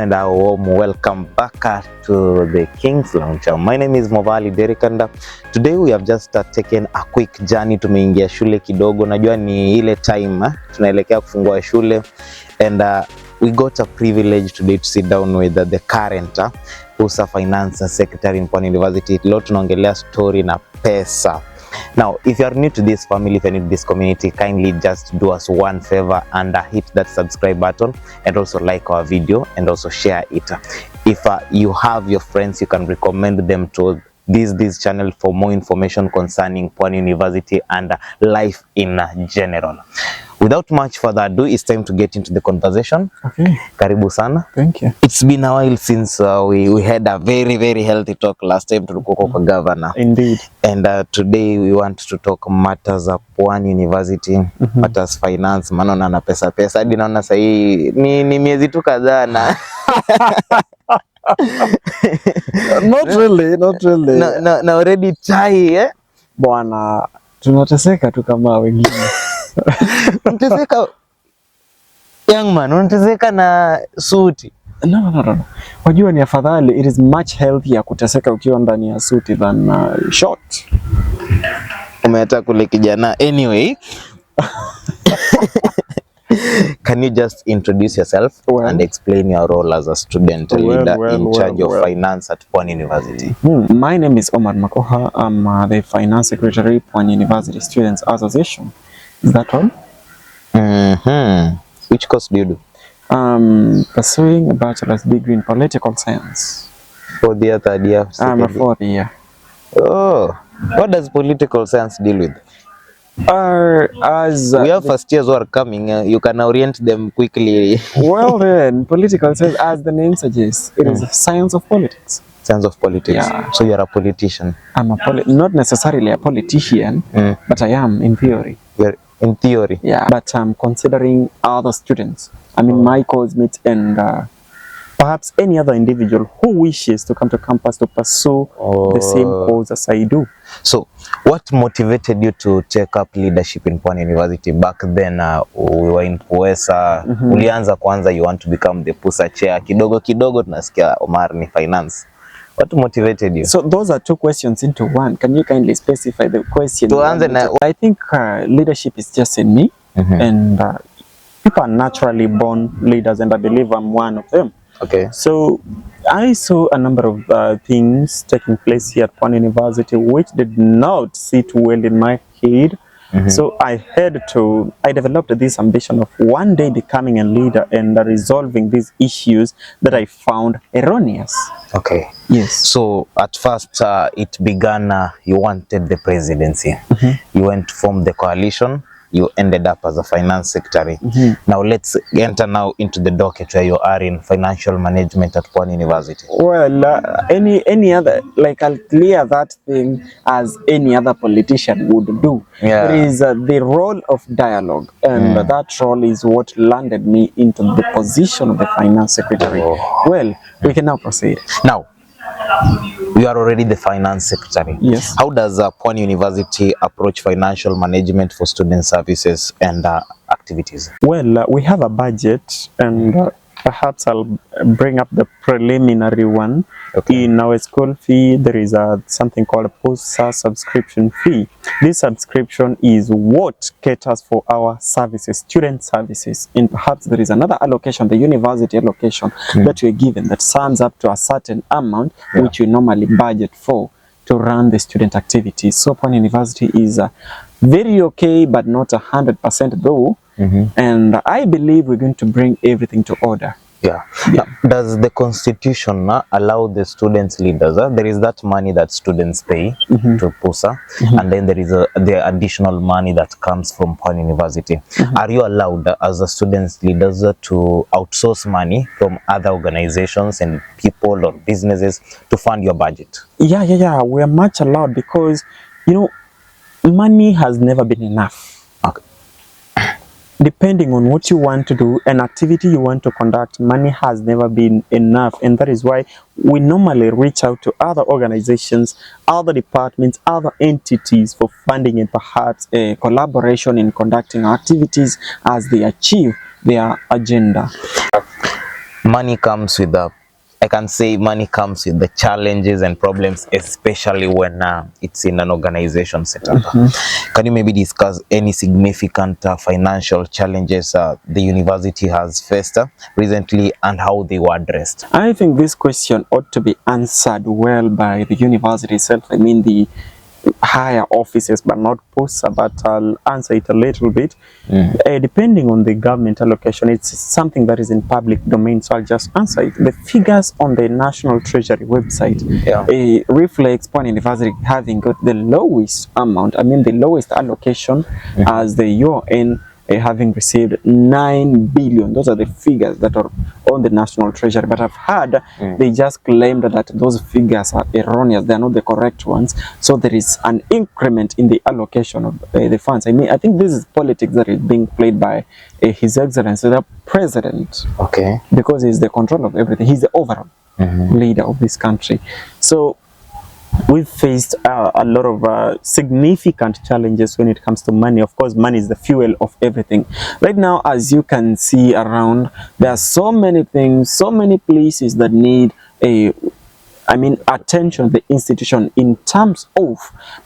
and a warm welcome back to the King's Lounge. My name is Mwavali Derrick and today we have just taken a quick journey. Tumeingia shule kidogo, najua ni ile time tunaelekea kufungua shule, and we got a privilege today to sit down with the current Pusa Finance Secretary in Pwani University. Alot tunaongelea story na pesa. Now, if you are new to this family, if you are new to this community, kindly just do us one favor and hit that subscribe button and also like our video and also share it. If you have your friends, you can recommend them to this channel for more information concerning Pwani University and life in general. Without much further ado, it's time to get into the conversation. Okay. Karibu sana. Thank you. It's been a while since we had a very healthy talk last time to governor. Indeed. And today we want to talk matters of Pwani University, matters finance, manona na pesa. Hadi naona sahi ni miezi tu kadhaa na Not really. Na already chai Bwana, tunateseka tu kama wengine. Unateseka young man, unateseka na suti. No. Wajua ni afadhali, it is much healthier kuteseka ukiwa ndani ya suti than short. Umeata kule kijana. Anyway, can you just introduce yourself and explain your role as a student leader in charge of finance at Pwani University? My name is Omar Makokha. I'm the Finance Secretary, Pwani University Students Association. Is that all? Which course do you do? Pursuing a bachelor's degree in political science. For the third year? I'm a fourth year. Oh, what does political science deal with? As we have first years who are coming, you can orient them quickly. Well then, political science, as the name suggests, it is a science of politics. Science of politics. Yeah. So you're a politician. I'm not necessarily a politician, but I am in theory. You're in theory? Yeah, but I'm considering other students. I mean, my course mates and perhaps any other individual who wishes to come to campus to pursue the same course as I do. So, what motivated you to take up leadership in Pwani University? Back then, we were in Pusa. Ulianza kwanza, you want to become the Pusa chair. Kidogo tunasikia Omar ni finance. What motivated you? So those are two questions into one. Can you kindly specify the question? I think leadership is just in me, and people are naturally born leaders, and I believe I'm one of them. Okay. So I saw a number of things taking place here at Pwani University which did not sit well in my head. So I developed this ambition of one day becoming a leader and resolving these issues that I found erroneous. Okay. Yes. So at first it began, you wanted the presidency. You went to form the coalition. You ended up as a finance secretary. Now let's enter now into the docket where you are in financial management at Pwani University. Well, any other, like I'll clear that thing as any other politician would do. Yeah. There is the role of dialogue, and that role is what landed me into the position of the finance secretary. Well, we can now proceed. Now, you are already the finance secretary. Yes. How does Pwani University approach financial management for student services and activities? Well, we have a budget, and perhaps I'll bring up the preliminary one. Okay. In our school fee, there is something called a Pusa subscription fee. This subscription is what caters for our services, student services. And perhaps there is another allocation, the university allocation, that we're given that sums up to a certain amount, which we normally budget for to run the student activities. So Pwani University is very okay, but not 100% though. And I believe we're going to bring everything to order. Yeah. Now, does the constitution allow the students leaders? There is that money that students pay to Pusa, and then there is the additional money that comes from Pwani University. Are you allowed as a students leaders to outsource money from other organizations and people or businesses to fund your budget? Yeah. We are much allowed because, money has never been enough. Okay. Depending on what you want to do, an activity you want to conduct, money has never been enough, and that is why we normally reach out to other organizations, other departments, other entities for funding and perhaps a collaboration in conducting activities as they achieve their agenda. money comes with the, I can say money comes with the challenges and problems, especially when it's in an organization setup. Can you maybe discuss any significant financial challenges the university has faced recently and how they were addressed? I think this question ought to be answered well by the university itself. I mean the higher offices, but not Pusa, but I'll answer it a little bit. Depending on the government allocation, it's something that is in public domain, so I'll just answer it. The figures on the National Treasury website reflects Pwani University having got the lowest amount, I mean the lowest allocation as the UN having received 9 billion. Those are the figures that are on the National Treasury, but I've heard they just claimed that those figures are erroneous, they are not the correct ones, so there is an increment in the allocation of the funds. I mean, I think this is politics that is being played by His Excellency the President, because he's the control of everything, he's the overall leader of this country. So we've faced a lot of significant challenges when it comes to money. Of course, money is the fuel of everything. Right now, as you can see around, there are so many things, so many places that need attention, the institution, in terms of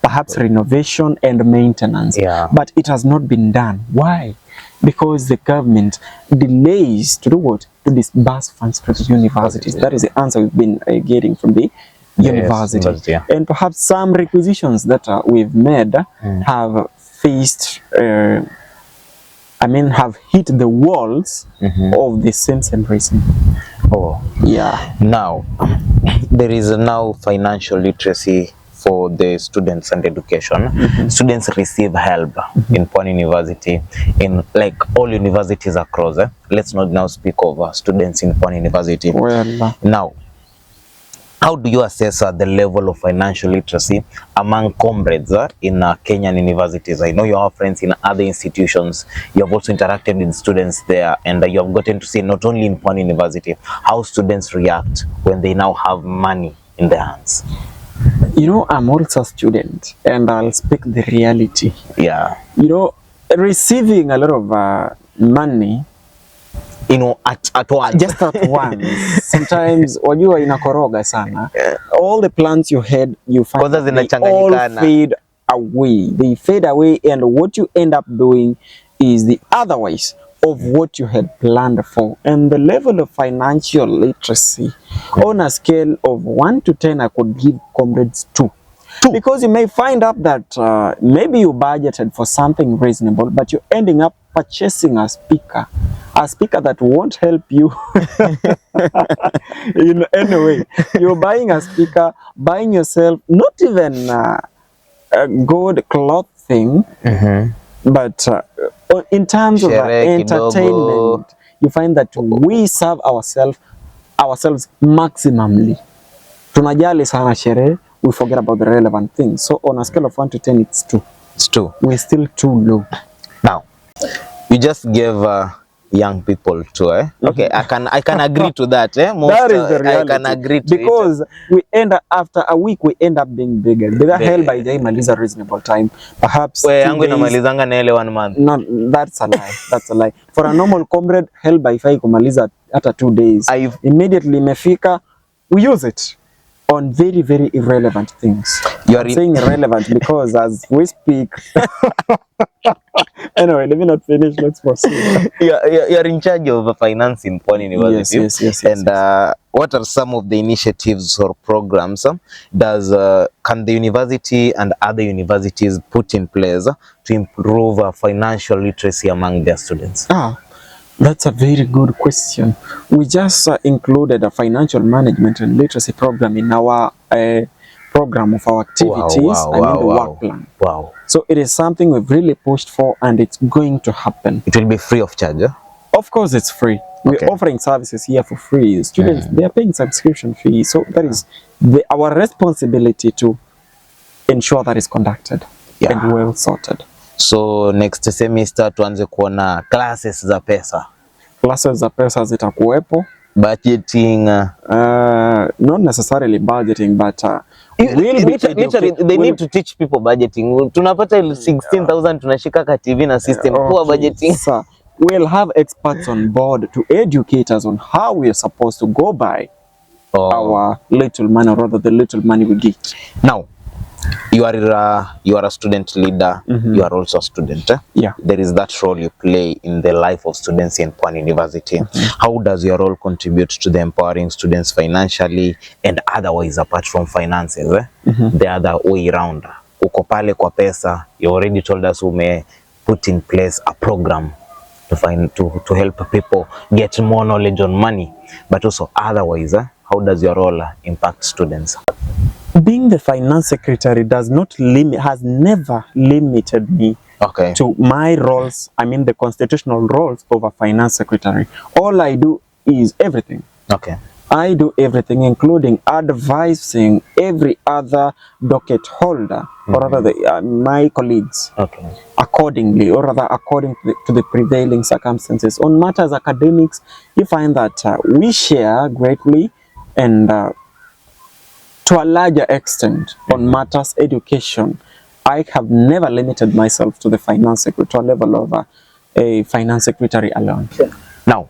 perhaps renovation and maintenance. But it has not been done. Why? Because the government delays to do what? To disburse funds to the universities. That is the answer we've been getting from the university. And perhaps some requisitions that we've made have faced, have hit the walls of the sense and reason. Now, there is now financial literacy for the students and education. Students receive help in Pwani University, in like all universities across. Let's not now speak of students in Pwani University. Now, how do you assess the level of financial literacy among comrades in Kenyan universities? I know you have friends in other institutions. You have also interacted with students there, and you have gotten to see not only in Pwani University how students react when they now have money in their hands. You know, I'm also a student, and I'll speak the reality. You know, receiving a lot of money, you know, at once. Just at once. Sometimes wajua inakoroga sana. All the plans you had, you find they all fade away. They fade away, and what you end up doing is the otherwise of what you had planned for. And the level of financial literacy on a scale of 1 to 10, I could give comrades 2. Because you may find out that maybe you budgeted for something reasonable, but you're ending up purchasing a speaker that won't help you in any way. You're buying a speaker, buying yourself not even a good clothing, but in terms of entertainment, you find that we serve ourselves maximally. Tunajali sana sherehe, we forget about the relevant things. So on a scale of 1 to 10, it's 2. It's 2. We're still too low. Now, you just gave young people to okay, I can agree to that. Most, that is the reality. I can agree to because we end up, after a week, we end up being bigger. Bigger hell by the time a reasonable time. Perhaps 2 days. 1 month. No, that's a lie. That's a lie. For a normal comrade, hell by 5 kumaliza after 2 days. Immediately mefika, we use it on very, very irrelevant things. I'm saying irrelevant because as we speak. Anyway, let me not finish. Let's proceed. You're in charge of finance in Pwani University. Yes. And what are some of the initiatives or programs can the university and other universities put in place to improve financial literacy among their students? That's a very good question. We just included a financial management and literacy program in our program of our activities, the work plan. So it is something we've really pushed for, and it's going to happen. It will be free of charge? Of course it's free. We're offering services here for free. Students, they are paying subscription fees. So that is our responsibility to ensure that it's conducted and well sorted. So next semester tuanze kuona classes za pesa. Classes za pesa zitakuwepo. Budgeting. Not necessarily budgeting, but they need to teach people budgeting. Tunapata 16,000 tunashika ka TV na system. Poor budgeting. we'll have experts on board to educate us on how we are supposed to go by our little money, or rather the little money we get. Now, you are a student leader. You are also a student. Yeah. There is that role you play in the life of students in Pwani University. How does your role contribute to the empowering students financially and otherwise apart from finances? The other way around. Uko pale kwa pesa. You already told us we may put in place a program to help people get more knowledge on money, but also otherwise, how does your role impact students? Being the finance secretary has never limited me to my roles. I mean the constitutional roles of a finance secretary. All I do is everything. I do everything, including advising every other docket holder, or rather my colleagues, accordingly, or rather according to the prevailing circumstances. On matters academics, you find that we share greatly, and to a larger extent on matters education. I have never limited myself to the finance secretary level of a finance secretary alone. Now,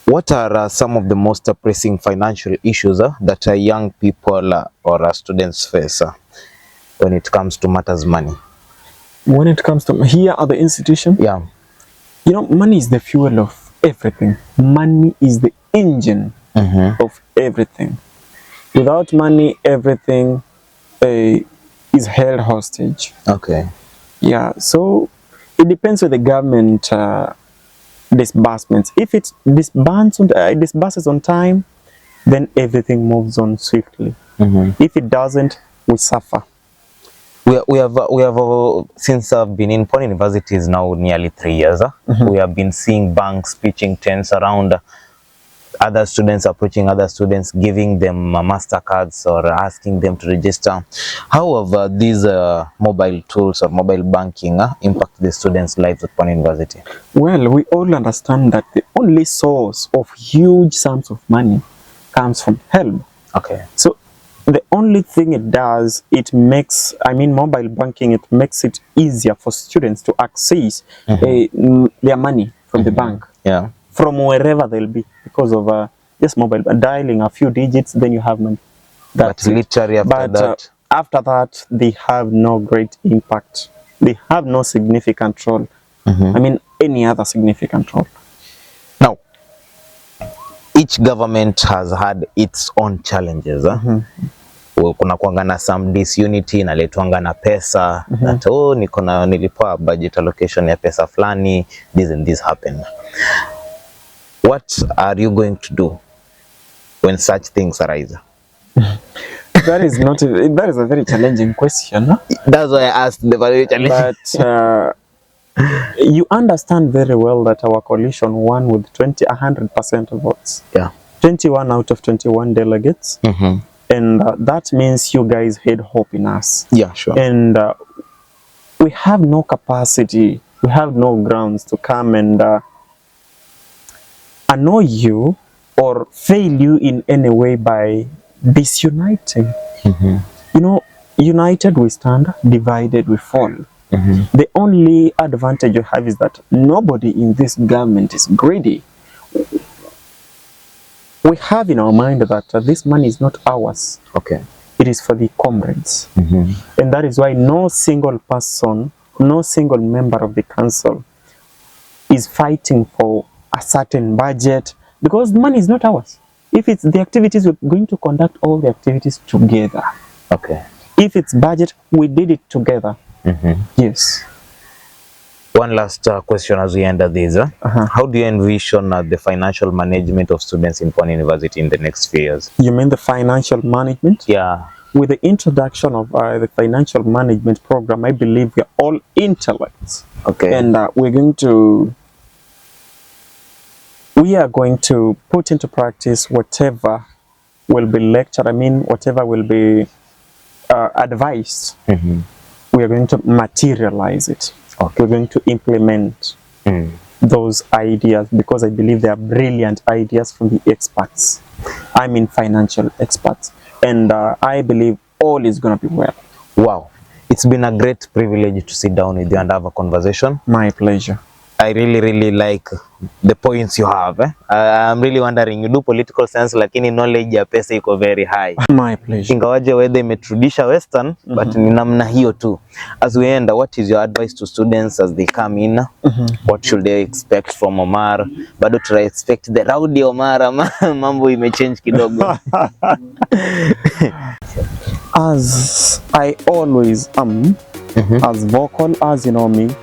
what are some of the most pressing financial issues that young people or students face when it comes to matters money? When it comes to here at the institution, yeah, you know, money is the fuel of everything. Money is the engine of everything. Without money, everything is held hostage. Yeah, so it depends on the government disbursements. If it disburses on time, then everything moves on swiftly. If it doesn't, we suffer. We have since I've been in Pwani universities now nearly 3 years. We have been seeing banks pitching tents around. Other students approaching other students, giving them MasterCards or asking them to register. How have these mobile tools or mobile banking impact the students' lives at Pwani University? Well, we all understand that the only source of huge sums of money comes from help. So the only thing it does, it makes, mobile banking, it makes it easier for students to access their money from the bank. Yeah. From wherever they'll be, because of just mobile dialing a few digits, then you have money. But literally after that, they have no great impact. They have no significant role. Any other significant role. Now, each government has had its own challenges. Kuna kuanga na some disunity inaletwanga na pesa, that nilipewa budget allocation ya pesa fulani, this and this happen. What are you going to do when such things arise? That is a very challenging question. That's why I asked the very challenging. But you understand very well that our coalition won with 100% of votes. Yeah. 21 out of 21 delegates. And that means you guys had hope in us. Yeah, sure. And we have no capacity, we have no grounds to come and annoy you or fail you in any way by disuniting. You know, united we stand, divided we fall. The only advantage you have is that nobody in this government is greedy. We have in our mind that this money is not ours. It is for the comrades. And that is why no single person, no single member of the council is fighting for a certain budget, because money is not ours. If it's the activities, we're going to conduct all the activities together. If it's budget, we did it together. Yes. One last question as we end this. How do you envision the financial management of students in Pwani University in the next few years? You mean the financial management? Yeah. With the introduction of the financial management program, I believe we are all intellects. And we are going to put into practice whatever will be lectured, whatever will be advised. We are going to materialize it. We're going to implement those ideas, because I believe they are brilliant ideas from the experts. Financial experts. And I believe all is going to be well. Wow. It's been a great privilege to sit down with you and have a conversation. My pleasure. I really like the points you have. I'm really wondering, you do political science lakini knowledge ya pesa iko very high. My pleasure. Ingawaje weather imetrudisha western, but ni namna hiyo tu. As we end, what is your advice to students as they come in? What should they expect from Omar? Bado try expect the rowdy Omar ama mambo imechange kidogo? As I always am, as vocal as you know me,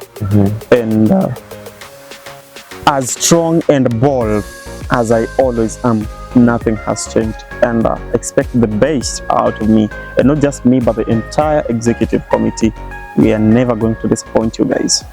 and as strong and bold as I always am, nothing has changed, and expect the best out of me, and not just me but the entire executive committee. We are never going to disappoint you guys.